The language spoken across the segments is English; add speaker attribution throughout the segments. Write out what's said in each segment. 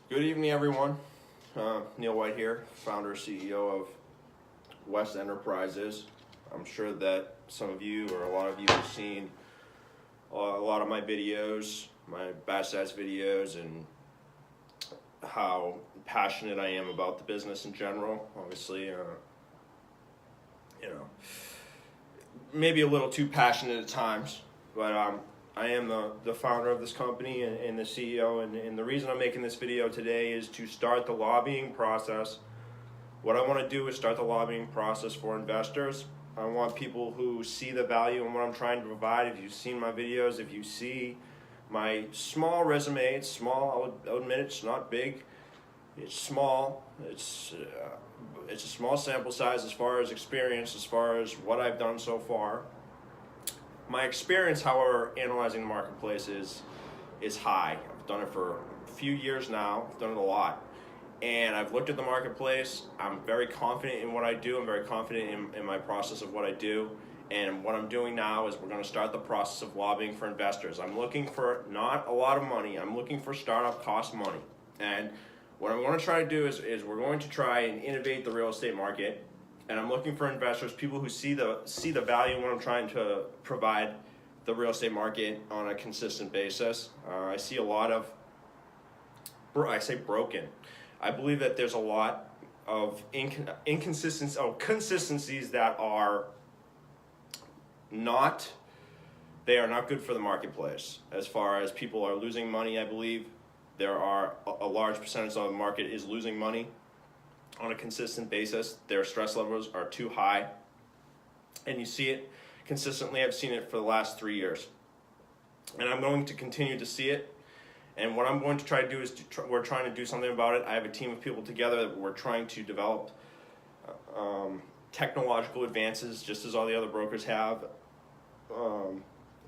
Speaker 1: Good evening, everyone. Neil White here, founder CEO of West Enterprises. I'm sure that some of you or a lot of you have seen a lot of my videos, my Bass Stats videos, and how passionate I am about the business in general. Obviously, maybe a little too passionate at times, but I am the founder of this company and the CEO, and the reason I'm making this video today is to start the lobbying process. What I want to do is start the lobbying process for investors. I want people who see the value in what I'm trying to provide. If you've seen my videos, if you see my small resume, it's small, I'll admit it's not big. It's small. It's a small sample size as far as experience, as far as what I've done so far. My experience, however, analyzing the marketplace is high. I've done it for a few years now. I've done it a lot. And I've looked at the marketplace. I'm very confident in what I do. I'm very confident in my process of what I do. And what I'm doing now is we're going to start the process of lobbying for investors. I'm looking for not a lot of money. I'm looking for startup cost money. And what I'm going to try to do is we're going to try and innovate the real estate market. And I'm looking for investors, people who see the value in what I'm trying to provide the real estate market on a consistent basis. I see a lot of, broken. I believe that there's a lot of consistencies that are not good for the marketplace. As far as people are losing money, I believe there are a large percentage of the market is losing money on a consistent basis. Their stress levels are too high, and you see it consistently. I've seen it for the last 3 years, and I'm going to continue to see it. And what I'm going to try to do is we're trying to do something about it. I have a team of people together that we're trying to develop technological advances, just as all the other brokers have,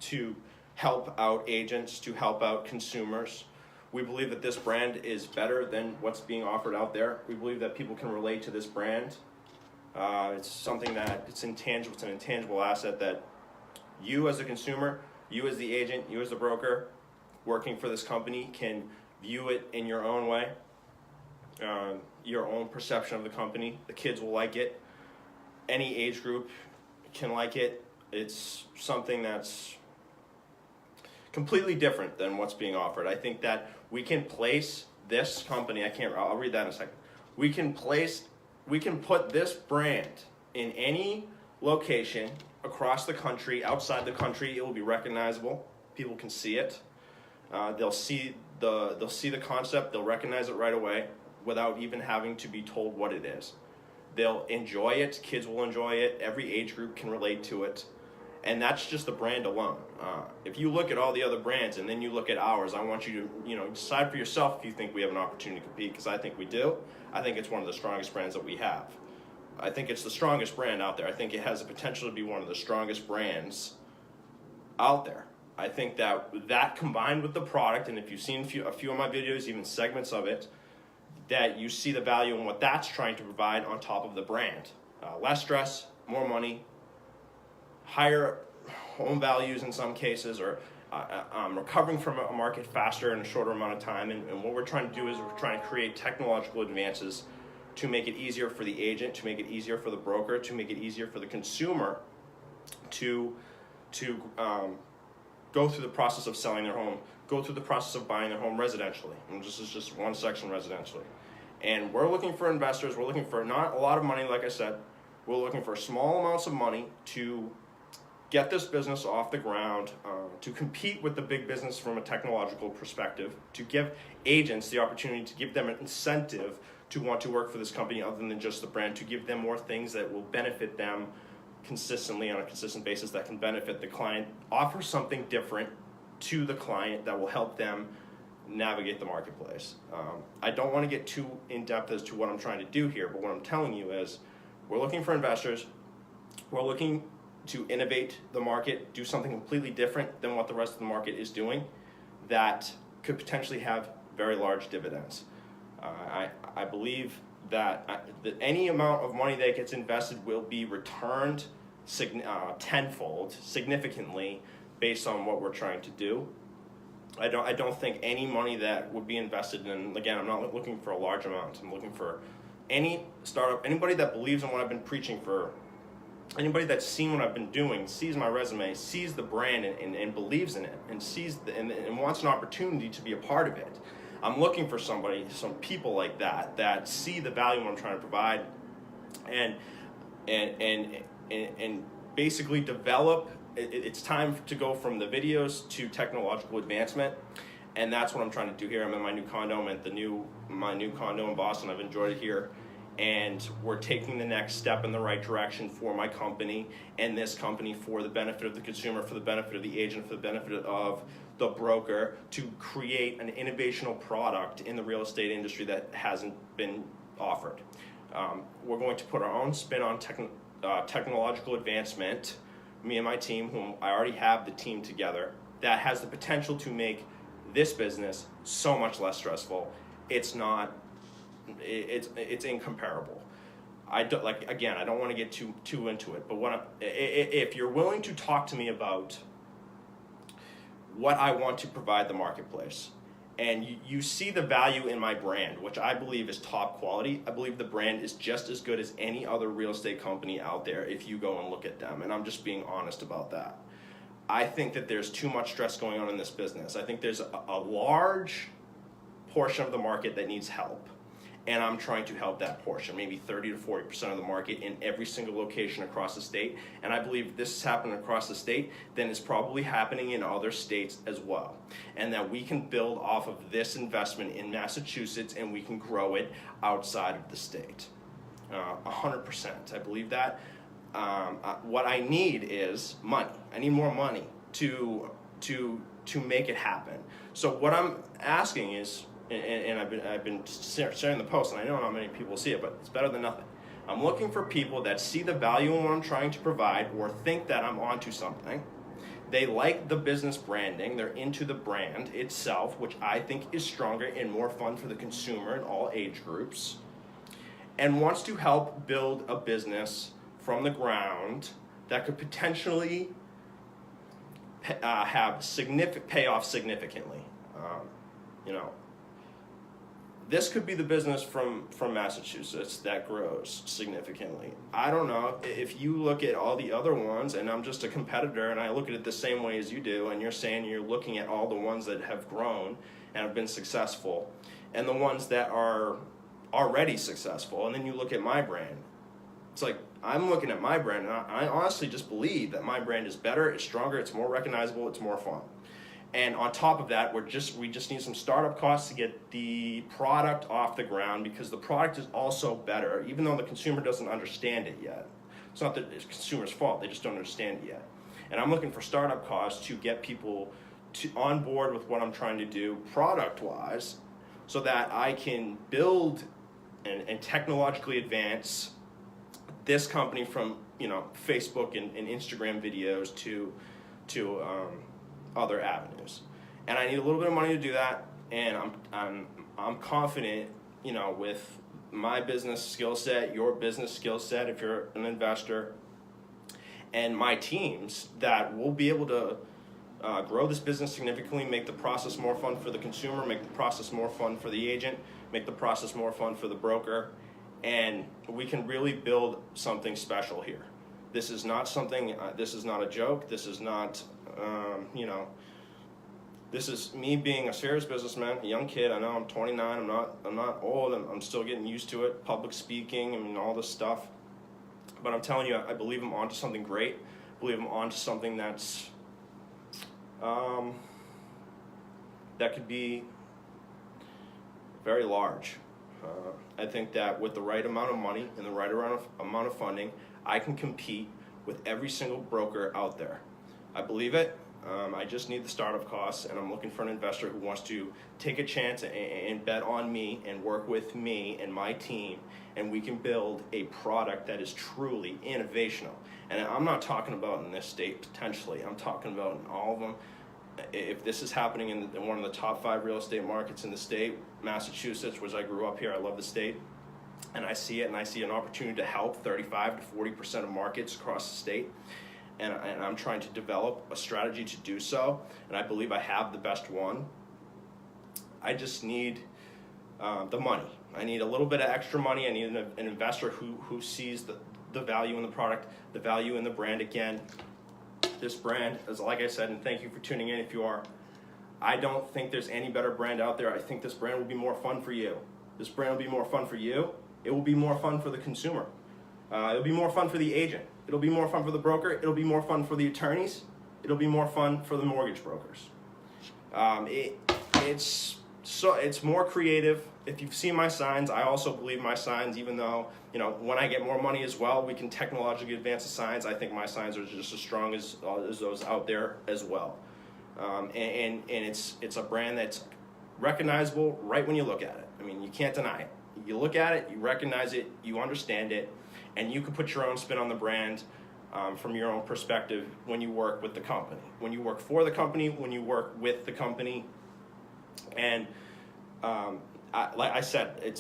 Speaker 1: to help out agents, to help out consumers. We believe that this brand is better than what's being offered out there. We believe that people can relate to this brand. It's something that it's intangible. It's an intangible asset that you as a consumer, you as the agent, you as the broker working for this company can view it in your own way, your own perception of the company. The kids will like it. Any age group can like it. It's something that's completely different than what's being offered. I think that we can place this company, I'll read that in a second. We can put this brand in any location across the country, outside the country. It will be recognizable. People can see it. They'll see the concept. They'll recognize it right away without even having to be told what it is. They'll enjoy it. Kids will enjoy it. Every age group can relate to it. And that's just the brand alone. If you look at all the other brands and then you look at ours, I want you to decide for yourself if you think we have an opportunity to compete, because I think we do. I think it's one of the strongest brands that we have. I think it's the strongest brand out there. I think it has the potential to be one of the strongest brands out there. I think that combined with the product, and if you've seen a few of my videos, even segments of it, that you see the value in what that's trying to provide on top of the brand. Less stress, more money, higher home values in some cases, or recovering from a market faster in a shorter amount of time. And what we're trying to do is we're trying to create technological advances to make it easier for the agent, to make it easier for the broker, to make it easier for the consumer to go through the process of selling their home, go through the process of buying their home residentially. And this is just one section residentially. And we're looking for investors. We're looking for not a lot of money, like I said. We're looking for small amounts of money to get this business off the ground, to compete with the big business from a technological perspective, to give agents the opportunity, to give them an incentive to want to work for this company other than just the brand, to give them more things that will benefit them consistently on a consistent basis, that can benefit the client, offer something different to the client that will help them navigate the marketplace. I don't want to get too in-depth as to what I'm trying to do here, but what I'm telling you is we're looking for investors. We're looking to innovate the market, do something completely different than what the rest of the market is doing that could potentially have very large dividends. I believe that any amount of money that gets invested will be returned tenfold, significantly, based on what we're trying to do. I don't think any money that would be invested in, again, I'm not looking for a large amount. I'm looking for any startup, anybody that believes in what I've been preaching for, anybody that's seen what I've been doing, sees my resume, sees the brand and believes in it, and and wants an opportunity to be a part of it. I'm looking for some people like that see the value I'm trying to provide, and basically develop. It's time to go from the videos to technological advancement, and that's what I'm trying to do here. I'm in my new condo. I'm at my new condo in Boston. I've enjoyed it here, and we're taking the next step in the right direction for my company and this company, for the benefit of the consumer, for the benefit of the agent, for the benefit of the broker, to create an innovational product in the real estate industry that hasn't been offered. We're going to put our own spin on technological advancement. Me and my team, whom I already have the team together, that has the potential to make this business so much less stressful. It's incomparable. I don't want to get too into it, but if you're willing to talk to me about what I want to provide the marketplace, and you see the value in my brand, which I believe is top quality. I believe the brand is just as good as any other real estate company out there if you go and look at them, and I'm just being honest about that. I think that there's too much stress going on in this business. I think there's a large portion of the market that needs help, and I'm trying to help that portion, maybe 30 to 40% of the market in every single location across the state. And I believe if this is happening across the state, then it's probably happening in other states as well. And that we can build off of this investment in Massachusetts, and we can grow it outside of the state. 100%. I believe that. What I need is money. I need more money to make it happen. So what I'm asking is, and I've been sharing the post, and I know not many people see it, but it's better than nothing. I'm looking for people that see the value in what I'm trying to provide, or think that I'm onto something. They like the business branding. They're into the brand itself, which I think is stronger and more fun for the consumer in all age groups, and wants to help build a business from the ground that could potentially pay off significantly. This could be the business from Massachusetts that grows significantly. I don't know if you look at all the other ones, and I'm just a competitor, and I look at it the same way as you do, and you're saying you're looking at all the ones that have grown and have been successful, and the ones that are already successful, and then you look at my brand. It's like, I'm looking at my brand, and I honestly just believe that my brand is better, it's stronger, it's more recognizable, it's more fun. And on top of that, we just need some startup costs to get the product off the ground, because the product is also better, even though the consumer doesn't understand it yet. It's not the consumer's fault, they just don't understand it yet. And I'm looking for startup costs to get people on board with what I'm trying to do product-wise, so that I can build and technologically advance this company from Facebook and Instagram videos to other avenues. And I need a little bit of money to do that, and I'm confident, with my business skill set, your business skill set if you're an investor, and my teams, that we'll be able to grow this business significantly, make the process more fun for the consumer, make the process more fun for the agent, make the process more fun for the broker, and we can really build something special here. This is not something, this is not a joke, this is not, this is me being a serious businessman, a young kid. I know I'm 29, I'm not old, I'm still getting used to it, public speaking, all this stuff. But I'm telling you, I believe I'm onto something great. I believe I'm onto something that's, that could be very large. I think that with the right amount of money and the right amount of funding, I can compete with every single broker out there. I believe it. I just need the startup costs, and I'm looking for an investor who wants to take a chance and bet on me and work with me and my team, and we can build a product that is truly innovational. And I'm not talking about in this state potentially, I'm talking about in all of them. If this is happening in one of the top 5 real estate markets in the state, Massachusetts, which I grew up here, I love the state, and I see it, and I see an opportunity to help 35 to 40% of markets across the state. and I'm trying to develop a strategy to do so, and I believe I have the best one. I just need the money. I need a little bit of extra money. I need an investor who sees the value in the product, the value in the brand. Again, this brand is, like I said, and thank you for tuning in if you are, I don't think there's any better brand out there. I think this brand will be more fun for you. This brand will be more fun for you. It will be more fun for the consumer. It'll be more fun for the agent. It'll be more fun for the broker. It'll be more fun for the attorneys. It'll be more fun for the mortgage brokers. It's more creative. If you've seen my signs, I also believe my signs, even though, when I get more money as well, we can technologically advance the signs. I think my signs are just as strong as those out there as well. And it's a brand that's recognizable right when you look at it. I mean, you can't deny it. You look at it, you recognize it, you understand it, and you can put your own spin on the brand from your own perspective when you work with the company. When you work for the company, when you work with the company. And like I said,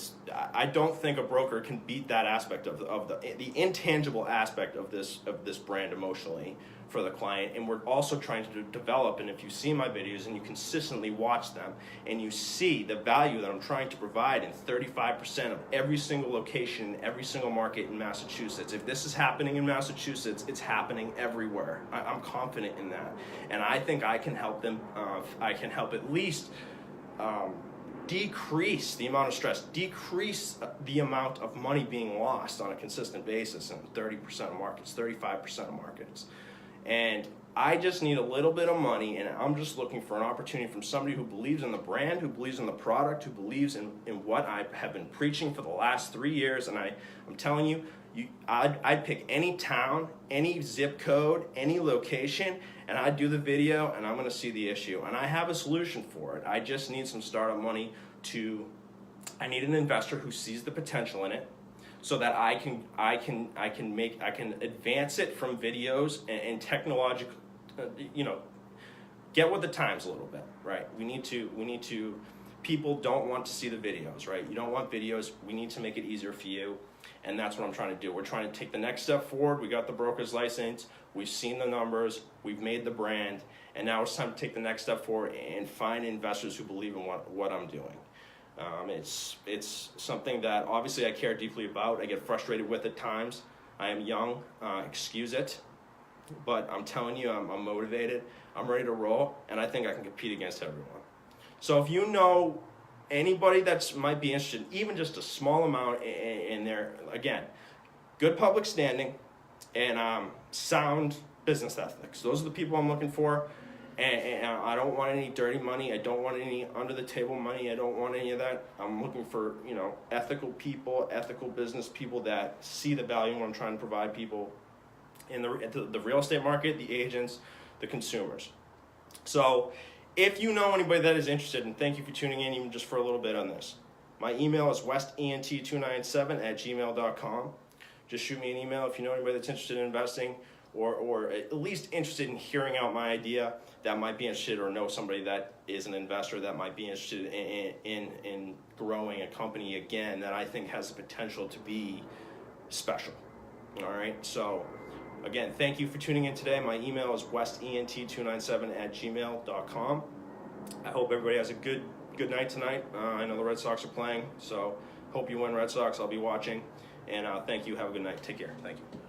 Speaker 1: I don't think a broker can beat that aspect of the intangible aspect of this brand emotionally for the client. And we're also trying to develop, and if you see my videos and you consistently watch them and you see the value that I'm trying to provide in 35% of every single location, every single market in Massachusetts. If this is happening in Massachusetts, it's happening everywhere. I'm confident in that. And I think I can help them, I can help at least decrease the amount of stress, decrease the amount of money being lost on a consistent basis in 30% of markets, 35% of markets. And I just need a little bit of money, and I'm just looking for an opportunity from somebody who believes in the brand, who believes in the product, who believes in what I have been preaching for the last 3 years. And I'm telling you, I'd pick any town, any zip code, any location, and I'd do the video, and I'm going to see the issue. And I have a solution for it. I just need some startup money I need an investor who sees the potential in it, so that I can advance it from videos and technological, get with the times a little bit, right? We need to. People don't want to see the videos, right? You don't want videos. We need to make it easier for you. And that's what I'm trying to do. We're trying to take the next step forward. We got the broker's license. We've seen the numbers. We've made the brand. And now it's time to take the next step forward and find investors who believe in what I'm doing. It's something that obviously I care deeply about. I get frustrated with at times. I am young. Excuse it. But I'm telling you, I'm motivated. I'm ready to roll. And I think I can compete against everyone. So if you know anybody that might be interested, even just a small amount in there, again, good public standing and sound business ethics. Those are the people I'm looking for. And I don't want any dirty money. I don't want any under-the-table money. I don't want any of that. I'm looking for, ethical people, ethical business people that see the value in what I'm trying to provide people in the real estate market, the agents, the consumers. So if you know anybody that is interested, and thank you for tuning in even just for a little bit on this, my email is westent297@gmail.com. Just shoot me an email if you know anybody that's interested in investing or at least interested in hearing out my idea, that might be interested, or know somebody that is an investor that might be interested in growing a company again that I think has the potential to be special. All right, so again, thank you for tuning in today. My email is westent297@gmail.com. I hope everybody has a good night tonight. I know the Red Sox are playing, so hope you win, Red Sox. I'll be watching. And thank you. Have a good night. Take care. Thank you.